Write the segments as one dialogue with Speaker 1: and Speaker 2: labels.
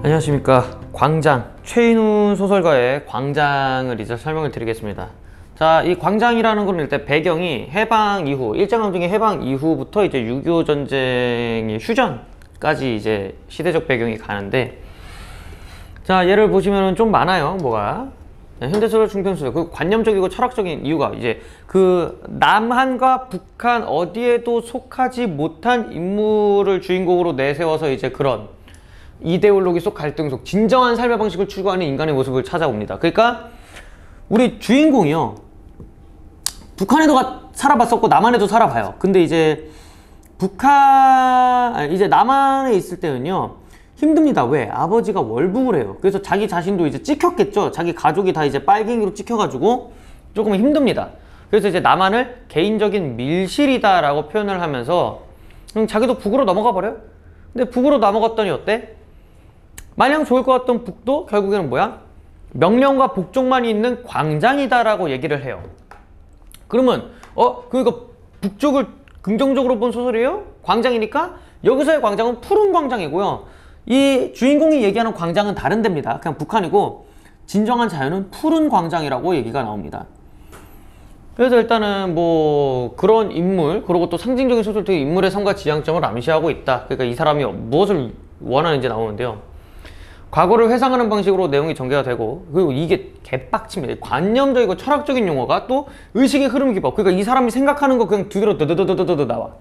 Speaker 1: 안녕하십니까. 광장, 최인훈 소설가의 광장을 이제 설명을 드리겠습니다. 자, 이 광장이라는 건 일단 배경이 해방 이후, 일제강점기 해방 이후부터 이제 6.25 전쟁의 휴전까지 이제 시대적 배경이 가는데, 자, 예를 보시면은 좀 많아요. 뭐가 현대소설 중편소설, 그 관념적이고 철학적인 이유가 이제 그 남한과 북한 어디에도 속하지 못한 인물을 주인공으로 내세워서 이제 그런 이데올로기 속 갈등 속 진정한 삶의 방식을 추구하는 인간의 모습을 찾아옵니다. 그러니까 우리 주인공이요, 북한에도 살아봤었고 남한에도 살아봐요. 근데 이제 이제 남한에 있을 때는요 힘듭니다. 왜? 아버지가 월북을 해요. 그래서 자기 자신도 이제 찍혔겠죠. 자기 가족이 다 이제 빨갱이로 찍혀가지고 조금 힘듭니다. 그래서 이제 남한을 개인적인 밀실이다 라고 표현을 하면서 자기도 북으로 넘어가 버려요. 근데 북으로 넘어갔더니 어때? 마냥 좋을 것 같던 북도 결국에는 뭐야? 명령과 복종만 있는 광장이다 라고 얘기를 해요. 그러면 그러니까 북쪽을 긍정적으로 본 소설이에요? 광장이니까 여기서의 광장은 푸른 광장이고요, 이 주인공이 얘기하는 광장은 다른 데입니다. 그냥 북한이고 진정한 자유는 푸른 광장이라고 얘기가 나옵니다. 그래서 일단은 뭐 그런 인물, 그리고 또 상징적인 소설들이 인물의 삶과 지향점을 암시하고 있다. 그러니까 이 사람이 무엇을 원하는지 나오는데요, 과거를 회상하는 방식으로 내용이 전개가 되고, 그리고 이게 개빡칩니다. 관념적이고 철학적인 용어가 또 의식의 흐름 깊어. 그러니까 이 사람이 생각하는 거 그냥 두 개로 드드드드드드 나와.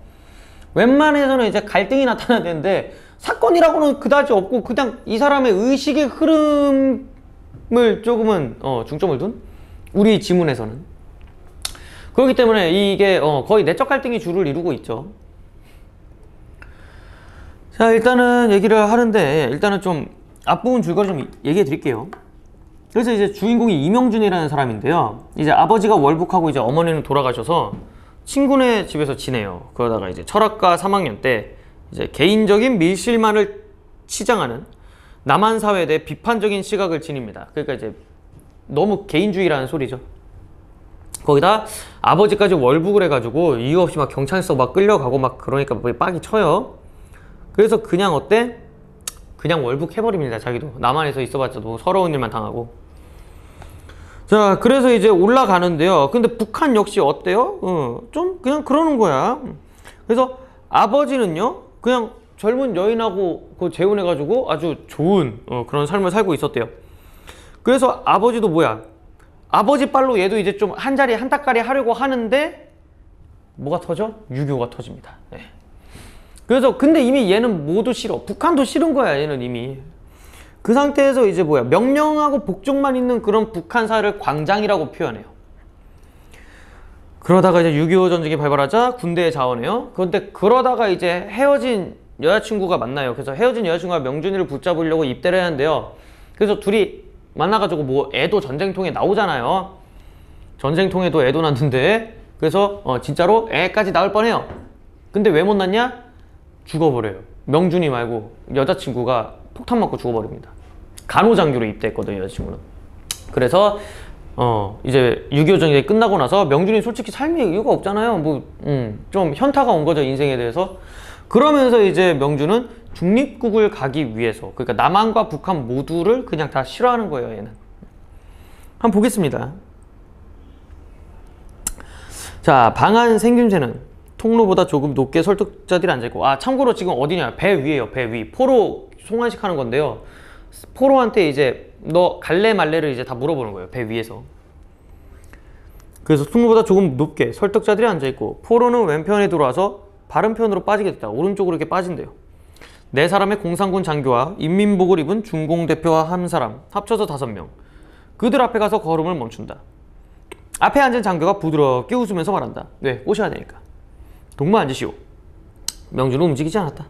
Speaker 1: 웬만해서는 이제 갈등이 나타나야 되는데 사건이라고는 그다지 없고 그냥 이 사람의 의식의 흐름을 조금은 중점을 둔 우리 지문에서는. 그렇기 때문에 이게 거의 내적 갈등이 주를 이루고 있죠. 자, 일단은 얘기를 하는데 일단은 좀 앞부분 줄거리 좀 얘기해 드릴게요. 그래서 이제 주인공이 이명준이라는 사람인데요, 이제 아버지가 월북하고 이제 어머니는 돌아가셔서 친구네 집에서 지내요. 그러다가 이제 철학과 3학년 때 이제 개인적인 밀실만을 치장하는 남한 사회에 대해 비판적인 시각을 지닙니다. 그러니까 이제 너무 개인주의라는 소리죠. 거기다 아버지까지 월북을 해가지고 이유 없이 막 경찰서 막 끌려가고 막 그러니까 빡이 쳐요. 그래서 그냥 어때? 그냥 월북해버립니다. 자기도 남한에서 있어봤자 뭐 서러운 일만 당하고. 자, 그래서 이제 올라가는데요, 근데 북한 역시 어때요? 좀 그냥 그러는 거야. 그래서 아버지는요 그냥 젊은 여인하고 재혼해가지고 아주 좋은 그런 삶을 살고 있었대요. 그래서 아버지도 뭐야, 아버지 빨로 얘도 이제 좀 한 자리 한 닦아리 하려고 하는데 뭐가 터져? 유교가 터집니다. 네. 그래서 근데 이미 얘는 모두 싫어. 북한도 싫은 거야. 얘는 이미. 그 상태에서 이제 뭐야, 명령하고 복종만 있는 그런 북한 사회를 광장이라고 표현해요. 그러다가 이제 6.25 전쟁이 발발하자 군대에 자원해요. 그런데 그러다가 이제 헤어진 여자친구가 만나요. 그래서 헤어진 여자친구가 명준이를 붙잡으려고 입대를 하는데요, 그래서 둘이 만나가지고 뭐 애도 전쟁통에 나오잖아요. 전쟁통에도 애도 낳는데, 그래서 진짜로 애까지 낳을 뻔해요. 근데 왜 못 낳냐? 죽어버려요. 명준이 말고 여자친구가 폭탄 맞고 죽어버립니다. 간호장교로 입대했거든요, 여자친구는. 그래서 이제 6.25 전쟁이 끝나고 나서 명준이 솔직히 삶의 이유가 없잖아요. 뭐 좀 현타가 온 거죠, 인생에 대해서. 그러면서 이제 명준은 중립국을 가기 위해서, 그러니까 남한과 북한 모두를 그냥 다 싫어하는 거예요, 얘는. 한번 보겠습니다. 자, 방한 생김새는 통로보다 조금 높게 설득자들이 앉아있고, 참고로 지금 어디냐, 배 위에요. 배 위. 포로 송환식 하는 건데요, 포로한테 이제 너 갈래 말래를 이제 다 물어보는 거예요, 배 위에서. 그래서 통로보다 조금 높게 설득자들이 앉아있고, 포로는 왼편에 들어와서 바른편으로 빠지게 됐다. 오른쪽으로 이렇게 빠진대요. 네 사람의 공산군 장교와 인민복을 입은 중공 대표와 한 사람, 합쳐서 5명. 그들 앞에 가서 걸음을 멈춘다. 앞에 앉은 장교가 부드럽게 웃으면서 말한다. 네, 오셔야 되니까. 동무 앉으시오. 명준은 움직이지 않았다.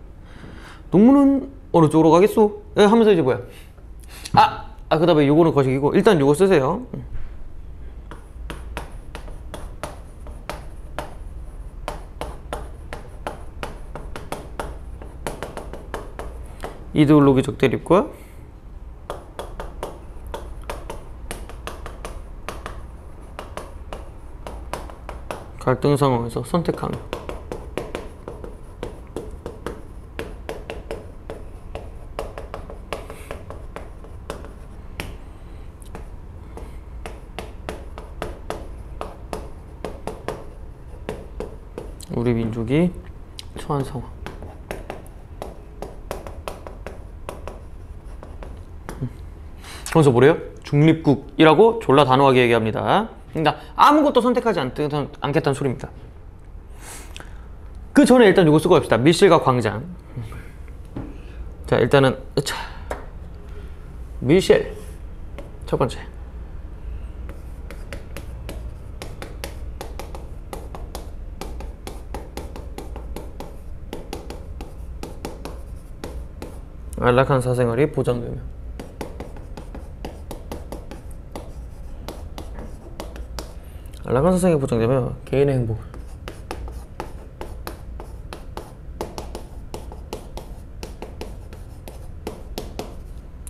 Speaker 1: 동무는 어느 쪽으로 가겠소? 네, 하면서 이제 뭐야, 그 다음에 요거는 거시기고 일단 요거 쓰세요. 이데올로기적 대립과 갈등 상황에서 선택하며. 우리 민족이 처한 상황. 그래서 뭐래요? 중립국이라고 졸라 단호하게 얘기합니다. 그러니까 아무것도 선택하지 않겠다는 소리입니다. 그 전에 일단 이거 쓰고 갑시다. 밀실과 광장. 자, 일단은 밀실 첫 번째. 안락한 사생활이 보장되며 안락한 사생활이 보장되며 개인의 행복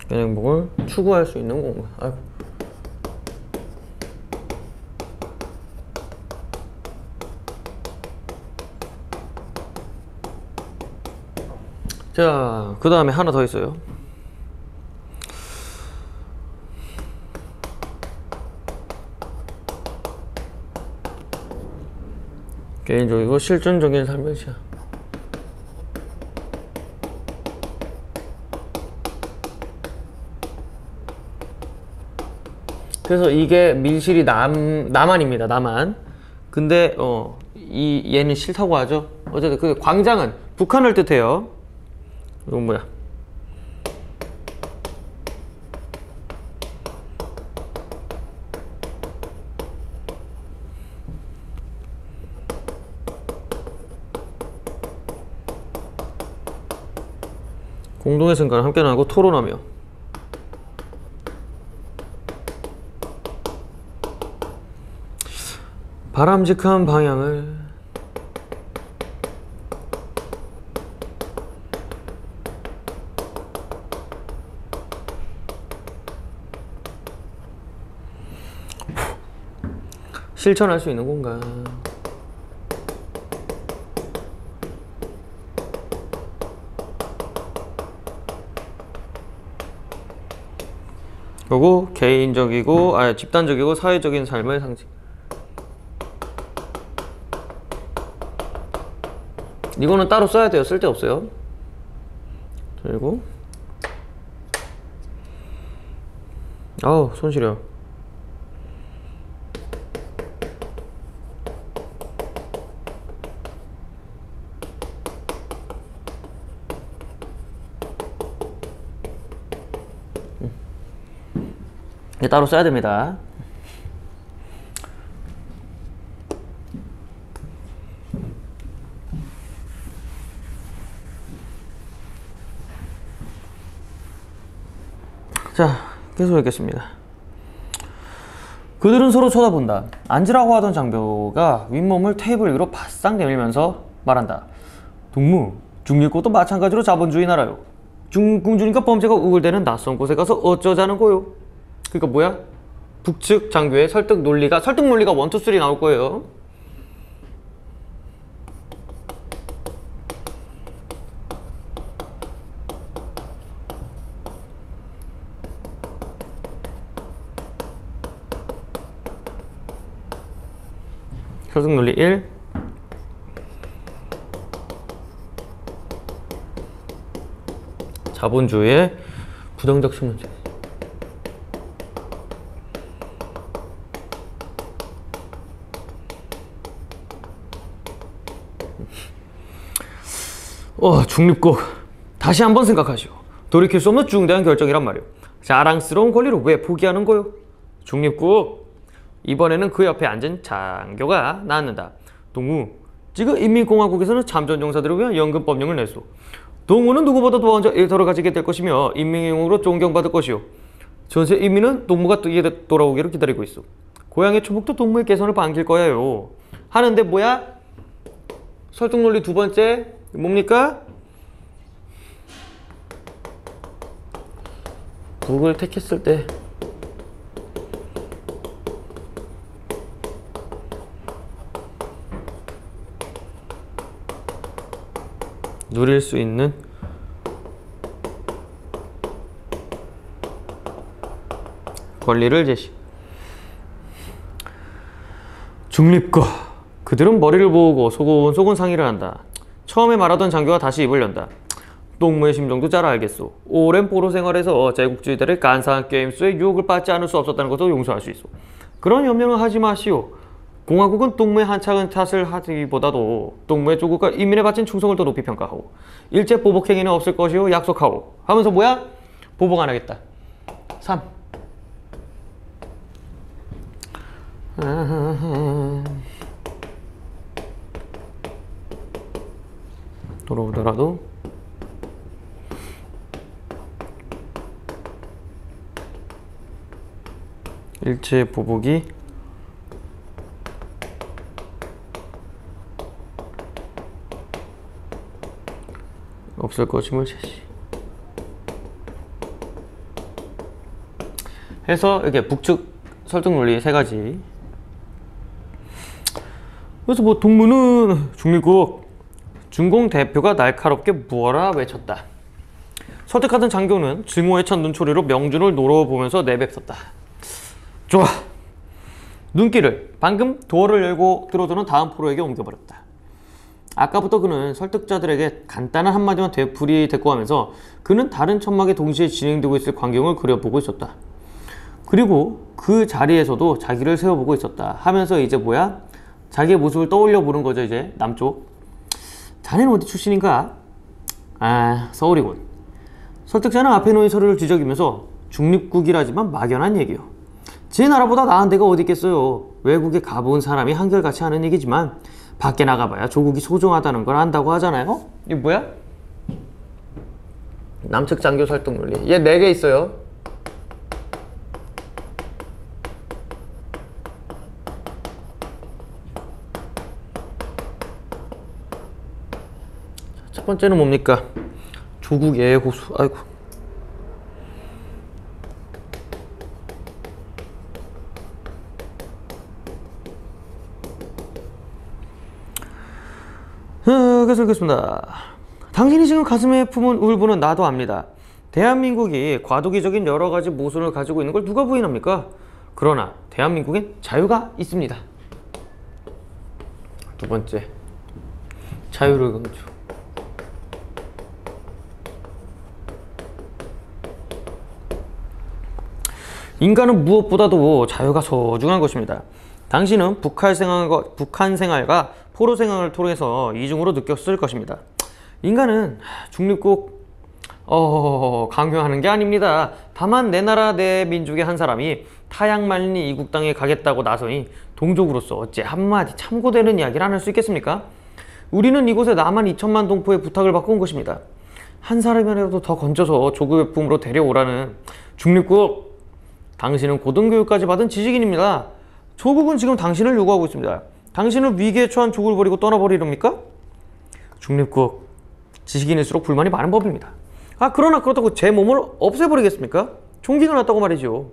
Speaker 1: 개인의 행복을 추구할 수 있는 공간. 아이고. 자, 그 다음에 하나 더 있어요. 개인적이고 실존적인 삶을 시작. 그래서 이게 밀실이 남한입니다. 남한. 근데 얘는 싫다고 하죠. 어쨌든 그 광장은 북한을 뜻해요. 이건 뭐야? 공동의 생각을 함께 나누고 토론하며 바람직한 방향을 실천할 수 있는 공간. 그리고 개인적이고 집단적이고 사회적인 삶의 상징. 이거는 따로 써야 돼요. 쓸데없어요. 그리고 아우 손 시려. 따로 써야 됩니다. 자, 계속 읽겠습니다. 그들은 서로 쳐다본다. 앉으라고 하던 장교가 윗몸을 테이블 위로 바싹 내밀면서 말한다. 동무, 중립국도 마찬가지로 자본주의 나라요. 중공주니까 범죄가 우글대는 낯선 곳에 가서 어쩌자는 거요. 그러니까 뭐야? 북측 장교의 설득 논리가 1, 2, 3 나올 거예요. 설득 논리 1. 자본주의의 부정적 신문제. 중립국 다시 한번 생각하시오. 돌이킬 수 없는 중대한 결정이란 말이오. 자랑스러운 권리를 왜 포기하는 거요? 중립국 이번에는 그 옆에 앉은 장교가 나앉는다. 동우, 지금 인민공화국에서는 참전용사들을 위한 연금법령을 냈소. 동우는 누구보다도 먼저 일터를 가지게 될 것이며 인민용으로 존경받을 것이오. 전세 인민은 동무가 돌아오기를 기다리고 있어. 고향의 초복도 동무의 개선을 반길 거야요. 하는데 뭐야? 설득논리 두 번째 뭡니까? 북을 택했을 때 누릴 수 있는 권리를 제시. 중립국 그들은 머리를 보고 소곤소곤 상의를 한다. 처음에 말하던 장교가 다시 입을 연다. 동무의 심정도 잘 알겠소. 오랜 포로 생활에서 제국주의들의 간사한 게임 수에 유혹을 받지 않을 수 없었다는 것도 용서할 수 있어. 그런 염려는 하지 마시오. 공화국은 동무의 한차근 탓을 하기보다도 동무의 조국과 인민에 바친 충성을 더 높이 평가하고 일제 보복 행위는 없을 것이오 약속하오. 하면서 뭐야? 보복 안 하겠다. 3. 돌아오더라도 일제 보복이 없을 것임을 제시 해서 이게 북측 설득 논리 3가지. 그래서 뭐 동무는 중립국 중공 대표가 날카롭게 무어라 외쳤다. 설득하던 장교는 증오에 찬 눈초리로 명준을 노려보면서 내뱉었다. 좋아. 눈길을 방금 도어를 열고 들어오는 다음 포로에게 옮겨버렸다. 아까부터 그는 설득자들에게 간단한 한마디만 되풀이 대꾸하면서 그는 다른 천막에 동시에 진행되고 있을 광경을 그려보고 있었다. 그리고 그 자리에서도 자기를 세워보고 있었다. 하면서 이제 뭐야? 자기의 모습을 떠올려 보는 거죠. 이제 남쪽. 자네는 어디 출신인가? 아, 서울이군. 설득자는 앞에 놓인 서류를 뒤적이면서 중립국이라지만 막연한 얘기요. 제 나라보다 나은 데가 어디 있겠어요. 외국에 가본 사람이 한결같이 하는 얘기지만 밖에 나가봐야 조국이 소중하다는 걸 안다고 하잖아요. 이게 뭐야? 남측 장교 설득 논리. 얘 4개 있어요. 첫 번째는 뭡니까? 조국 예고수. 아이고. 계속 읽겠습니다. 당신이 지금 가슴에 품은 울분은 나도 압니다. 대한민국이 과도기적인 여러 가지 모순을 가지고 있는 걸 누가 부인합니까? 그러나 대한민국엔 자유가 있습니다. 두 번째, 자유를 강조. 인간은 무엇보다도 자유가 소중한 것입니다. 당신은 북한 생활과 포로 생활을 통해서 이중으로 느꼈을 것입니다. 인간은 중립국 강요하는 게 아닙니다. 다만 내 나라 내 민족의 한 사람이 타양만리 이국 땅에 가겠다고 나서니 동족으로서 어찌 한마디 참고되는 이야기를 안 할 수 있겠습니까? 우리는 이곳에 남한 2천만 동포의 부탁을 받고 온 것입니다. 한 사람이라도 더 건져서 조국의 품으로 데려오라는. 중립국, 당신은 고등교육까지 받은 지식인입니다. 조국은 지금 당신을 요구하고 있습니다. 당신은 위기에 처한 조국을 버리고 떠나버리렵니까? 중립국, 지식인일수록 불만이 많은 법입니다. 그러나 그렇다고 제 몸을 없애버리겠습니까? 존경을 났다고 말이죠.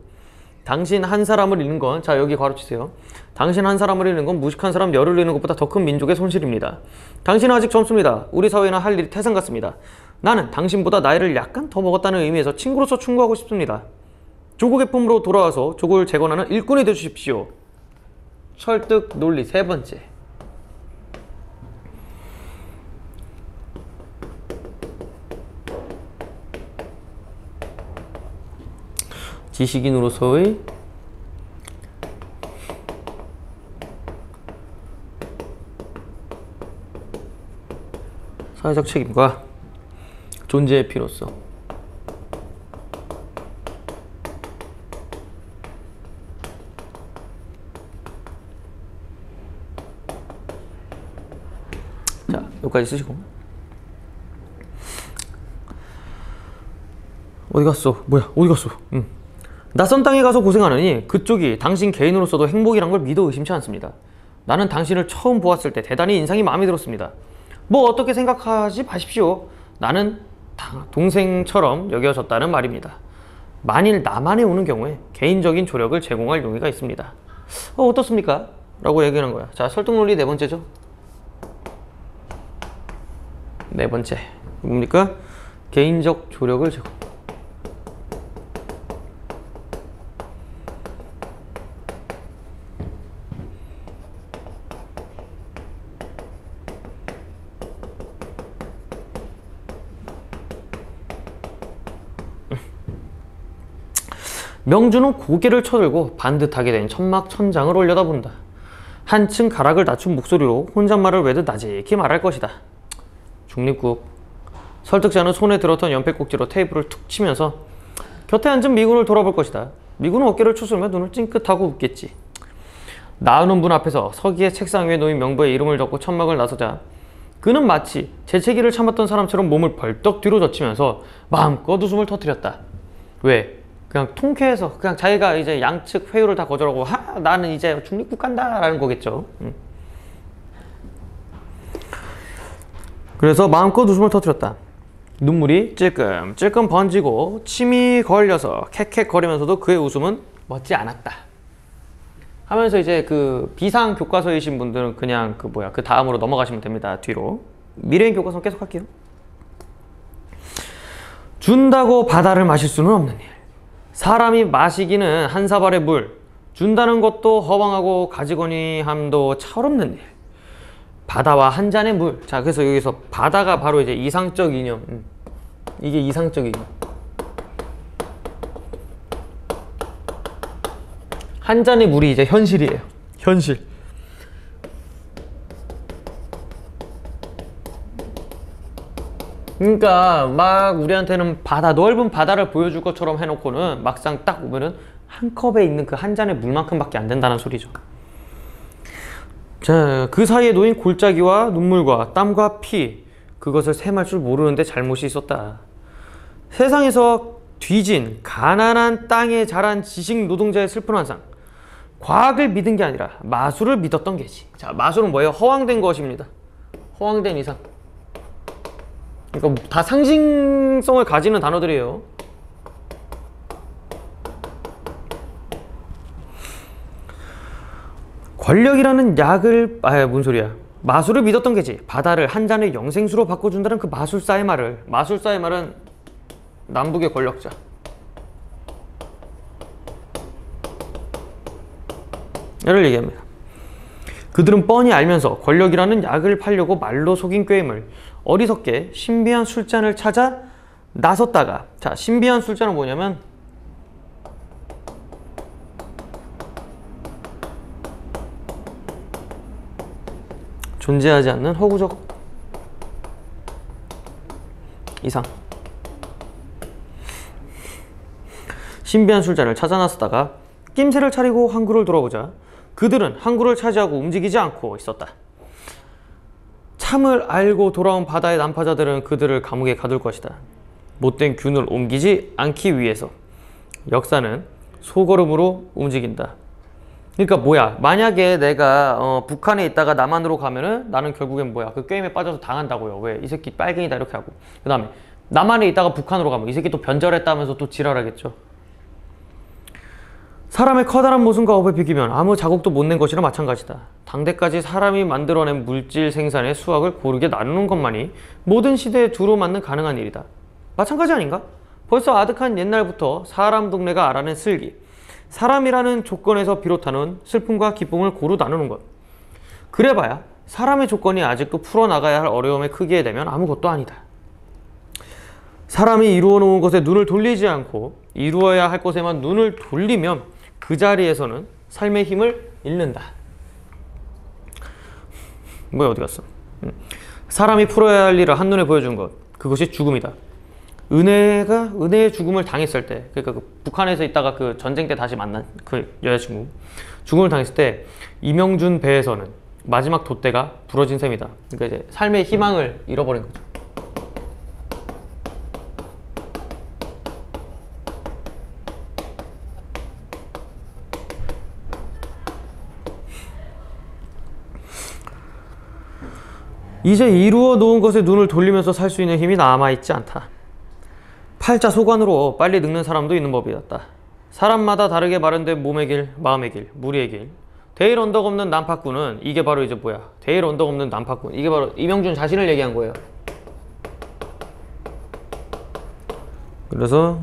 Speaker 1: 당신 한 사람을 잃는 건, 자 여기 괄호치세요. 당신 한 사람을 잃는 건 무식한 사람 열을 잃는 것보다 더 큰 민족의 손실입니다. 당신은 아직 젊습니다. 우리 사회는 할 일이 태산 같습니다. 나는 당신보다 나이를 약간 더 먹었다는 의미에서 친구로서 충고하고 싶습니다. 조국의 품으로 돌아와서 조국을 재건하는 일꾼이 되주십시오. 설득 논리 3번째. 지식인으로서의 사회적 책임과 존재의 필요성. 자, 여기까지 쓰시고. 어디 갔어? 뭐야? 어디 갔어? 낯선 땅에 가서 고생하느니 그쪽이 당신 개인으로서도 행복이란 걸 믿어 의심치 않습니다. 나는 당신을 처음 보았을 때 대단히 인상이 마음에 들었습니다. 뭐 어떻게 생각하지 마십시오. 나는 동생처럼 여겨졌다는 말입니다. 만일 남한에 오는 경우에 개인적인 조력을 제공할 용의가 있습니다. 어떻습니까? 라고 얘기하는 거야. 자, 설득 논리 4번째죠. 4번째 뭡니까? 개인적 조력을 제공. 명주는 고개를 쳐들고 반듯하게 된 천막천장을 올려다본다. 한층 가락을 낮춘 목소리로 혼잣말을 외듯 나직히 말할 것이다. 중립국. 설득지 않은 손에 들었던 연필꼭지로 테이블을 툭 치면서 곁에 앉은 미군을 돌아볼 것이다. 미군은 어깨를 추스르며 눈을 찡긋하고 웃겠지. 나오는 문 앞에서 서기의 책상 위에 놓인 명부에 이름을 적고 천막을 나서자 그는 마치 재채기를 참았던 사람처럼 몸을 벌떡 뒤로 젖히면서 마음껏 웃음을 터뜨렸다. 왜? 그냥 통쾌해서 그냥 자기가 이제 양측 회유를 다 거절하고 나는 이제 중립국 간다 라는 거겠죠. 그래서 마음껏 웃음을 터뜨렸다. 눈물이 찔끔찔끔 번지고 침이 걸려서 캑캑거리면서도 그의 웃음은 멎지 않았다. 하면서 이제 그 비상 교과서이신 분들은 그냥 그 다음으로 넘어가시면 됩니다. 뒤로. 미래인 교과서 계속 할게요. 준다고 바다를 마실 수는 없는 일. 사람이 마시기는 한 사발의 물, 준다는 것도 허망하고 가지거니함도 철없는 일. 바다와 한 잔의 물. 자, 그래서 여기서 바다가 바로 이제 이상적 이념. 이게 이상적 이념. 한 잔의 물이 이제 현실이에요. 현실. 그러니까 막 우리한테는 바다, 넓은 바다를 보여줄 것처럼 해놓고는 막상 딱 보면은 한 컵에 있는 그 한 잔의 물만큼밖에 안 된다는 소리죠. 자, 그 사이에 놓인 골짜기와 눈물과 땀과 피, 그것을 셈할 줄 모르는데 잘못이 있었다. 세상에서 뒤진 가난한 땅에 자란 지식 노동자의 슬픈 환상. 과학을 믿은 게 아니라 마술을 믿었던 게지. 자, 마술은 뭐예요? 허황된 것입니다. 허황된 이상. 그러니까 다 상징성을 가지는 단어들이에요. 권력이라는 약을 뭔 소리야. 마술을 믿었던 게지. 바다를 한 잔의 영생수로 바꿔준다는 그 마술사의 말은 남북의 권력자. 를 얘기합니다. 그들은 뻔히 알면서 권력이라는 약을 팔려고 말로 속인 꾀임을 어리석게 신비한 술잔을 찾아 나섰다가, 자, 신비한 술잔은 뭐냐면 존재하지 않는 허구적 이상. 신비한 술잔을 찾아 나섰다가 낌새를 차리고 항구를 돌아오자 그들은 항구를 차지하고 움직이지 않고 있었다. 참을 알고 돌아온 바다의 난파자들은 그들을 감옥에 가둘 것이다. 못된 균을 옮기지 않기 위해서. 역사는 소걸음으로 움직인다. 그러니까 뭐야, 만약에 내가 북한에 있다가 남한으로 가면은 나는 결국엔 뭐야, 그 게임에 빠져서 당한다고요. 왜? 이 새끼 빨갱이다 이렇게 하고, 그 다음에 남한에 있다가 북한으로 가면 이 새끼 또 변절했다면서 또 지랄하겠죠. 사람의 커다란 모순과 업에 비기면 아무 자국도 못 낸 것이나 마찬가지다. 당대까지 사람이 만들어낸 물질 생산의 수확을 고르게 나누는 것만이 모든 시대에 두루 맞는 가능한 일이다. 마찬가지 아닌가? 벌써 아득한 옛날부터 사람 동네가 알아낸 슬기, 사람이라는 조건에서 비롯하는 슬픔과 기쁨을 고루 나누는 것. 그래봐야 사람의 조건이 아직도 풀어나가야 할 어려움의 크기에 대면 아무것도 아니다. 사람이 이루어 놓은 것에 눈을 돌리지 않고 이루어야 할 것에만 눈을 돌리면 그 자리에서는 삶의 힘을 잃는다. 뭐야, 어디 갔어? 사람이 풀어야 할 일을 한눈에 보여준 것, 그것이 죽음이다. 은혜의 죽음을 당했을 때, 그러니까 그 북한에서 있다가 그 전쟁 때 다시 만난 그 여자친구 죽음을 당했을 때 이명준 배에서는 마지막 돛대가 부러진 셈이다. 그러니까 이제 삶의 희망을 잃어버린 거죠. 이제 이루어 놓은 것에 눈을 돌리면서 살 수 있는 힘이 남아있지 않다. 팔자 소관으로 빨리 늙는 사람도 있는 법이었다. 사람마다 다르게 마련된 몸의 길, 마음의 길, 무리의 길. 데일 언덕 없는 난파꾼은 이게 바로 이제 뭐야? 데일 언덕 없는 난파꾼. 이게 바로 이명준 자신을 얘기한 거예요. 그래서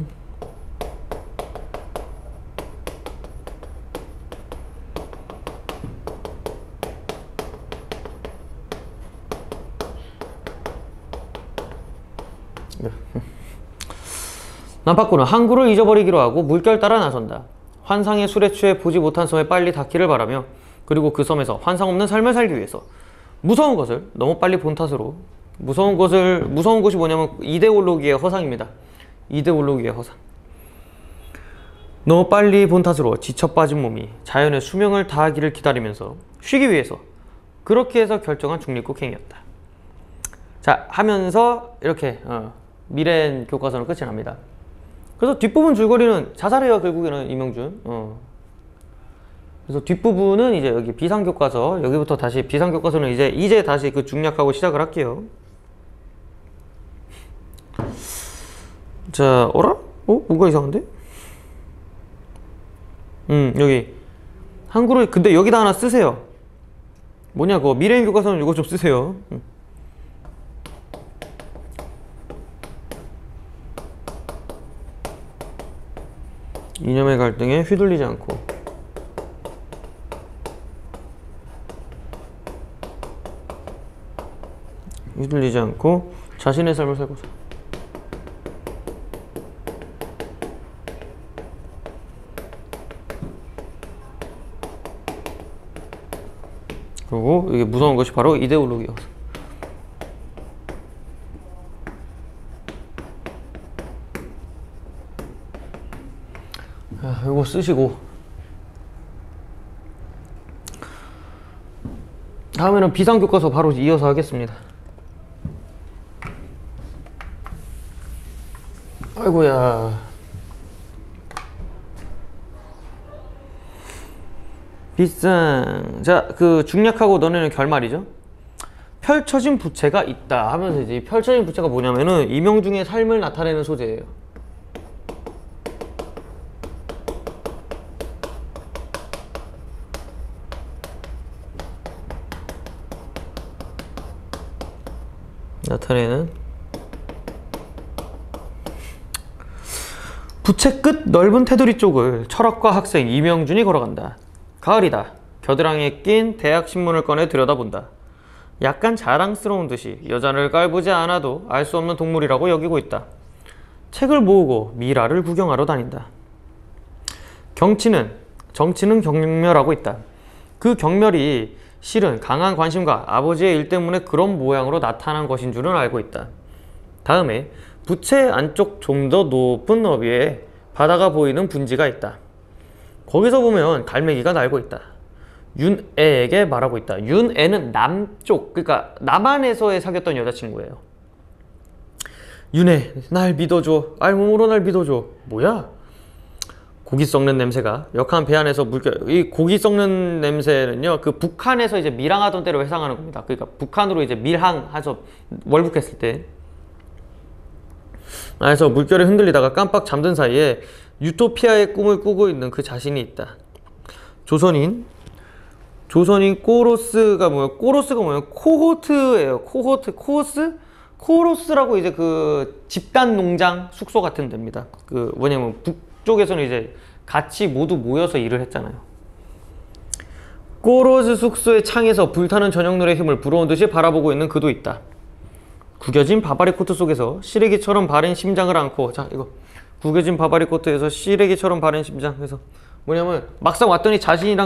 Speaker 1: 남파꾼은 항구를 잊어버리기로 하고 물결 따라 나선다. 환상의 술에 취해 보지 못한 섬에 빨리 닿기를 바라며, 그리고 그 섬에서 환상 없는 삶을 살기 위해서 무서운 것을 너무 빨리 본 탓으로, 무서운 것이 뭐냐면 이데올로기의 허상입니다. 이데올로기의 허상. 너무 빨리 본 탓으로 지쳐 빠진 몸이 자연의 수명을 다하기를 기다리면서 쉬기 위해서 그렇게 해서 결정한 중립국 행위였다. 자, 하면서 이렇게 미래엔 교과서는 끝이 납니다. 그래서 뒷부분 줄거리는 자살해요, 결국에는 이명준. 그래서 뒷부분은 이제 여기 비상교과서, 여기부터 다시 비상교과서는 이제 다시 그 중략하고 시작을 할게요. 자, 어라? 뭔가 이상한데? 여기 한글을 근데 여기다 하나 쓰세요. 뭐냐, 그거 미래인 교과서는 이거 좀 쓰세요. 이념의 갈등에 휘둘리지 않고 자신의 삶을 살고서. 그리고 이게 무서운 것이 바로 이데올로기였어. 이거 쓰시고 다음에는 비상교과서 바로 이어서 하겠습니다. 아이고야. 비상. 자, 그 중략하고 너네는 결말이죠. 펼쳐진 부채가 있다 하면서 이제 펼쳐진 부채가 뭐냐면은 이명중의 삶을 나타내는 소재예요. 나타내는 부채 끝 넓은 테두리 쪽을 철학과 학생 이명준이 걸어간다. 가을이다. 겨드랑이에 낀 대학 신문을 꺼내 들여다본다. 약간 자랑스러운 듯이 여자를 깔보지 않아도 알 수 없는 동물이라고 여기고 있다. 책을 모으고 미라를 구경하러 다닌다. 정치는 경멸하고 있다. 그 경멸이 실은 강한 관심과 아버지의 일 때문에 그런 모양으로 나타난 것인 줄은 알고 있다. 다음에 부채 안쪽 좀 더 높은 너비에 바다가 보이는 분지가 있다. 거기서 보면 갈매기가 날고 있다. 윤애에게 말하고 있다. 윤애는 남쪽, 그러니까 남한에서의 사귀었던 여자친구예요. 윤애, 날 믿어줘. 알몸으로 날 믿어줘. 뭐야? 고기 썩는 냄새가 역한 배 안에서 물결. 이 고기 썩는 냄새는요, 그 북한에서 이제 밀항하던 때로 회상하는 겁니다. 그러니까 북한으로 이제 밀항해서 월북했을 때. 그래서 물결에 흔들리다가 깜빡 잠든 사이에 유토피아의 꿈을 꾸고 있는 그 자신이 있다. 조선인 코로스가 뭐예요? 코호트예요. 코로스라고 이제 그 집단 농장 숙소 같은 데입니다. 그 뭐냐면 북쪽에서는 이제 같이 모두 모여서 일을 했잖아요. 코로스 숙소의 창에서 불타는 저녁놀이의 힘을 부러운 듯이 바라보고 있는 그도 있다. 구겨진 바바리 코트 속에서 시래기처럼 바른 심장을 안고, 자, 이거 구겨진 바바리 코트에서 시래기처럼 바른 심장. 그래서 뭐냐면 막상 왔더니 자신이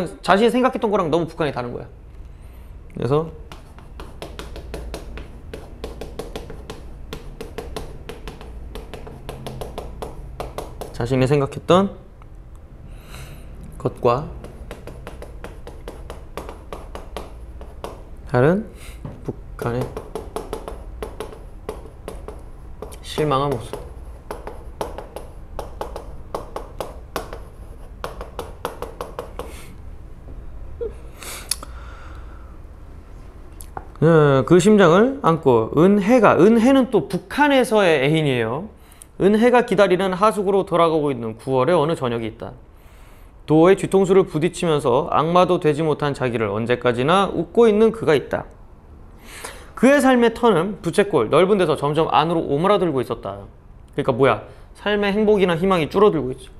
Speaker 1: 생각했던 거랑 너무 북한이 다른 거야. 그래서 자신이 생각했던 것과 다른 북한의 실망한 모습. 그 심장을 안고 은혜는 또 북한에서의 애인이에요. 은혜가 기다리는 하숙으로 돌아가고 있는 9월의 어느 저녁이 있다. 도어의 뒤통수를 부딪히면서 악마도 되지 못한 자기를 언제까지나 웃고 있는 그가 있다. 그의 삶의 턴은 부채꼴 넓은 데서 점점 안으로 오므라들고 있었다. 그러니까 뭐야? 삶의 행복이나 희망이 줄어들고 있죠.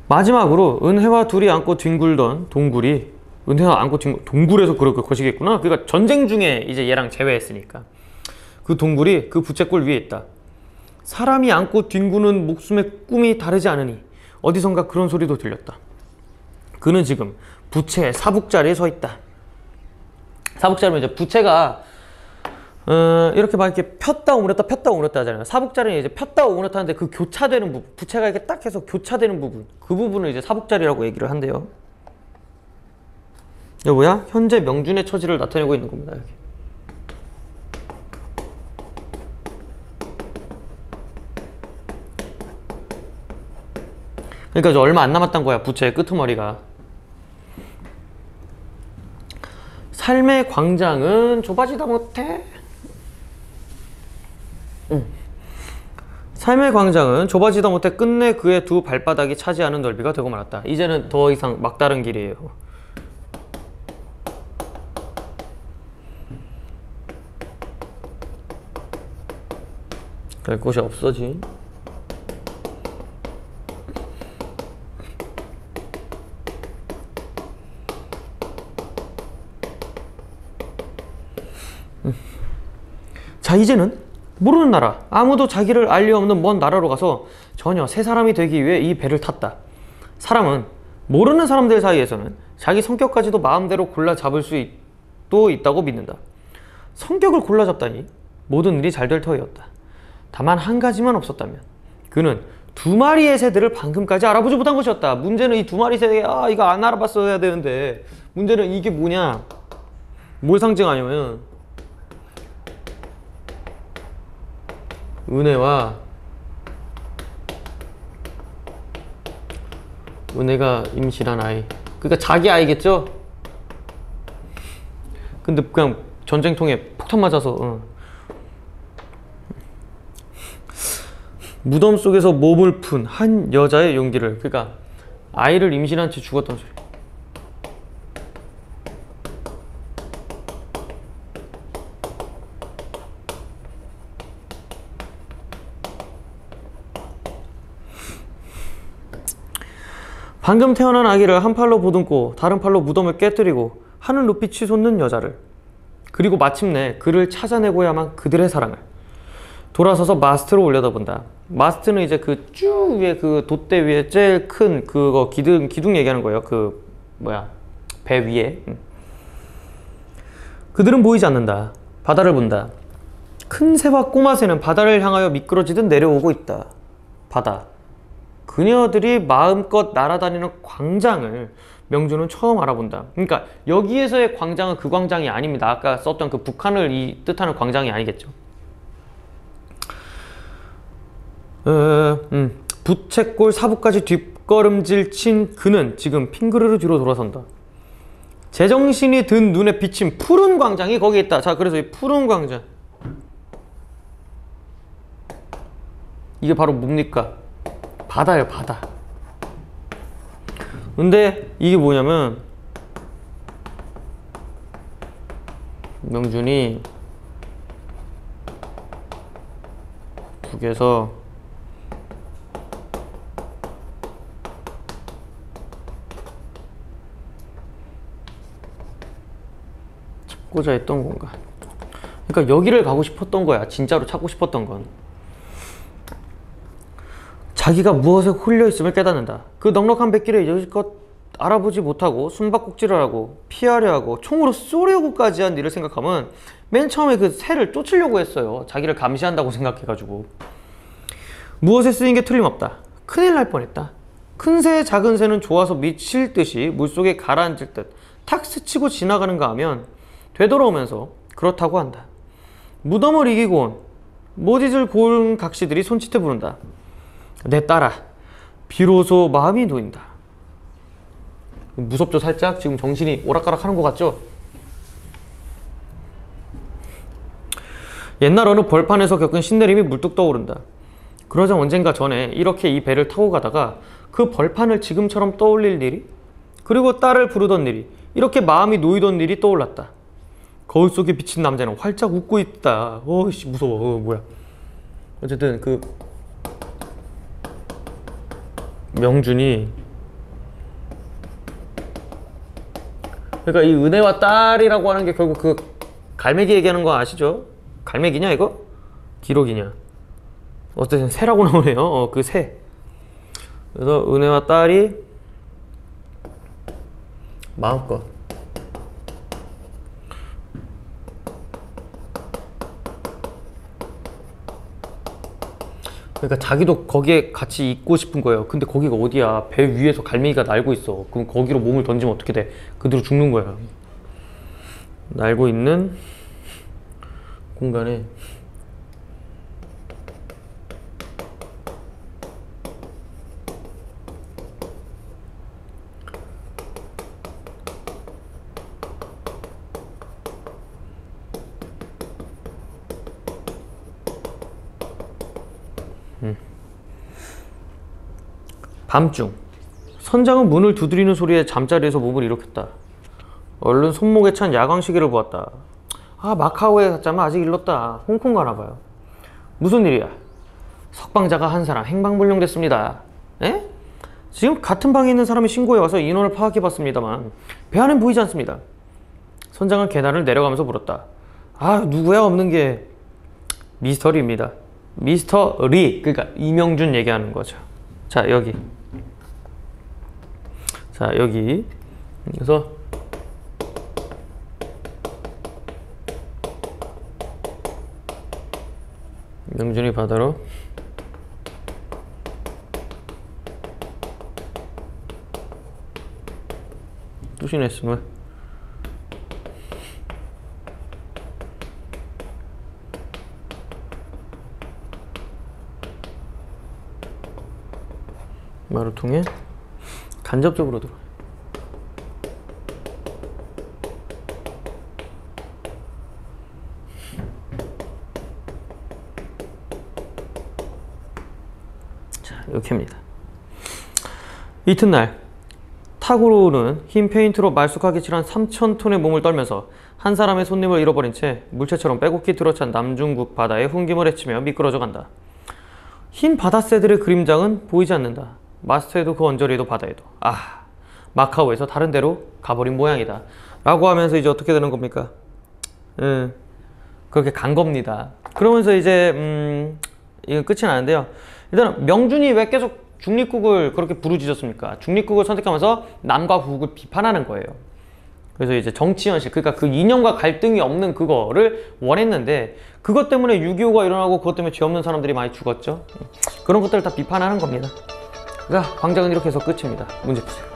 Speaker 1: 마지막으로 은혜와 둘이 안고 뒹굴던 동굴이, 은혜와 안고 동굴에서 그럴 것이겠구나. 그러니까 전쟁 중에 이제 얘랑 제외했으니까 그 동굴이 그 부채꼴 위에 있다. 사람이 안고 뒹구는 목숨의 꿈이 다르지 않으니 어디선가 그런 소리도 들렸다. 그는 지금 부채의 사북자리에 서 있다. 사북자리면 이제 부채가 이렇게 막 이렇게 폈다 오므렸다 폈다 오므렸다 하잖아요. 사북자리는 이제 폈다 오므렸다 하는데 그 교차되는 부분, 부채가 이렇게 딱 해서 교차되는 부분, 그 부분을 이제 사북자리라고 얘기를 한대요. 이게 뭐야? 현재 명준의 처지를 나타내고 있는 겁니다. 여기. 그러니까 이제 얼마 안 남았단 거야, 부채의 끄트머리가. 삶의 광장은 좁아지다 못해. 삶의 광장은 좁아지다 못해 끝내 그의 두 발바닥이 차지하는 넓이가 되고 말았다. 이제는 더 이상 막다른 길이에요. 갈 곳이 없어지. 자, 이제는 모르는 나라, 아무도 자기를 알 리 없는 먼 나라로 가서 전혀 새 사람이 되기 위해 이 배를 탔다. 사람은 모르는 사람들 사이에서는 자기 성격까지도 마음대로 골라 잡을 수도 있다고 믿는다. 성격을 골라 잡다니 모든 일이 잘 될 터이었다. 다만 한 가지만 없었다면 그는 두 마리의 새들을 방금까지 알아보지 못한 것이었다. 문제는 이 두 마리 새, 이거 안 알아봤어야 되는데, 문제는 이게 뭐냐, 뭘 상징하냐면 은혜가 임신한 아이, 그러니까 자기 아이겠죠? 근데 그냥 전쟁통에 폭탄 맞아서 무덤 속에서 몸을 푼 한 여자의 용기를, 그러니까 아이를 임신한 채 죽었던 소리. 방금 태어난 아기를 한 팔로 보듬고 다른 팔로 무덤을 깨뜨리고 하늘 높이 치솟는 여자를, 그리고 마침내 그를 찾아내고야만 그들의 사랑을. 돌아서서 마스트로 올려다본다. 마스트는 이제 그 쭉 위에 그 돛대 위에 제일 큰 그거 기둥 얘기하는 거예요. 그 뭐야, 배 위에. 그들은 보이지 않는다. 바다를 본다. 큰 새와 꼬마 새는 바다를 향하여 미끄러지듯 내려오고 있다. 바다. 그녀들이 마음껏 날아다니는 광장을 명준은 처음 알아본다. 그러니까 여기에서의 광장은 그 광장이 아닙니다. 아까 썼던 그 북한을 뜻하는 광장이 아니겠죠. 부채꼴 사부까지 뒷걸음질 친 그는 지금 핑그르르 뒤로 돌아선다. 제정신이 든 눈에 비친 푸른 광장이 거기에 있다. 자, 그래서 이 푸른 광장, 이게 바로 뭡니까? 바다예요, 바다. 근데 이게 뭐냐면 명준이 북에서 찾고자 했던 건가? 그러니까 여기를 가고 싶었던 거야. 진짜로 찾고 싶었던 건. 자기가 무엇에 홀려 있음을 깨닫는다. 그 넉넉한 뱃길을 여지껏 알아보지 못하고 숨바꼭질을 하고 피하려 하고 총으로 쏘려고까지 한 일을 생각하면 맨 처음에 그 새를 쫓으려고 했어요. 자기를 감시한다고 생각해가지고. 무엇에 쓰인 게 틀림없다. 큰일 날 뻔했다. 큰 새, 작은 새는 좋아서 미칠 듯이 물속에 가라앉을 듯 탁 스치고 지나가는가 하면 되돌아오면서 그렇다고 한다. 무덤을 이기고 온 못 잊을 고운 각시들이 손짓해 부른다. 내 딸아, 비로소 마음이 놓인다. 무섭죠, 살짝? 지금 정신이 오락가락 하는 것 같죠? 옛날 어느 벌판에서 겪은 신내림이 물뚝 떠오른다. 그러자 언젠가 전에 이렇게 이 배를 타고 가다가 그 벌판을 지금처럼 떠올릴 일이, 그리고 딸을 부르던 일이, 이렇게 마음이 놓이던 일이 떠올랐다. 거울 속에 비친 남자는 활짝 웃고 있다. 어이씨, 무서워. 뭐야. 어쨌든 그 명준이 그러니까 이 은혜와 딸이라고 하는 게 결국 그 갈매기 얘기하는 거 아시죠? 갈매기냐 이거? 기록이냐? 어쨌든 새라고 나오네요. 그 새. 그래서 은혜와 딸이 마음껏 그러니까 자기도 거기에 같이 있고 싶은 거예요. 근데 거기가 어디야? 배 위에서 갈매기가 날고 있어. 그럼 거기로 몸을 던지면 어떻게 돼? 그대로 죽는 거야. 날고 있는 공간에 밤중 선장은 문을 두드리는 소리에 잠자리에서 몸을 일으켰다. 얼른 손목에 찬 야광 시계를 보았다. 아, 마카오에 갔자면 아직 일렀다. 홍콩 가나봐요. 무슨 일이야? 석방자가 한 사람 행방불명됐습니다. 에? 지금 같은 방에 있는 사람이 신고해 와서 인원을 파악해봤습니다만 배 안엔 보이지 않습니다. 선장은 계단을 내려가면서 물었다. 아, 누구야 없는 게. 미스터 리입니다. 미스터 리, 그러니까 이명준 얘기하는 거죠. 자, 여기. 자, 여기. 그래서 명준이 바다로 뚜신했으면 말을 통해 간접적으로 들어. 자, 이렇게입니다. 이튿날 타구로는 흰 페인트로 말쑥하게 칠한 3,000톤의 몸을 떨면서 한 사람의 손님을 잃어버린 채 물체처럼 빼곡히 들어찬 남중국 바다에 훈김을 헤치며 미끄러져 간다. 흰 바다새들의 그림장은 보이지 않는다. 마스터에도 그 언저리에도 바다에도. 아, 마카오에서 다른 데로 가버린 모양이다. 라고 하면서 이제 어떻게 되는 겁니까? 그렇게 간 겁니다. 그러면서 이제 이건 끝이 나는데요. 일단 명준이 왜 계속 중립국을 그렇게 부르짖었습니까? 중립국을 선택하면서 남과 북을 비판하는 거예요. 그래서 이제 정치 현실, 그러니까 그 이념과 갈등이 없는 그거를 원했는데 그것 때문에 6.25가 일어나고 그것 때문에 죄 없는 사람들이 많이 죽었죠. 그런 것들을 다 비판하는 겁니다. 그러니까 광장은 이렇게 해서 끝입니다. 문제 푸세요.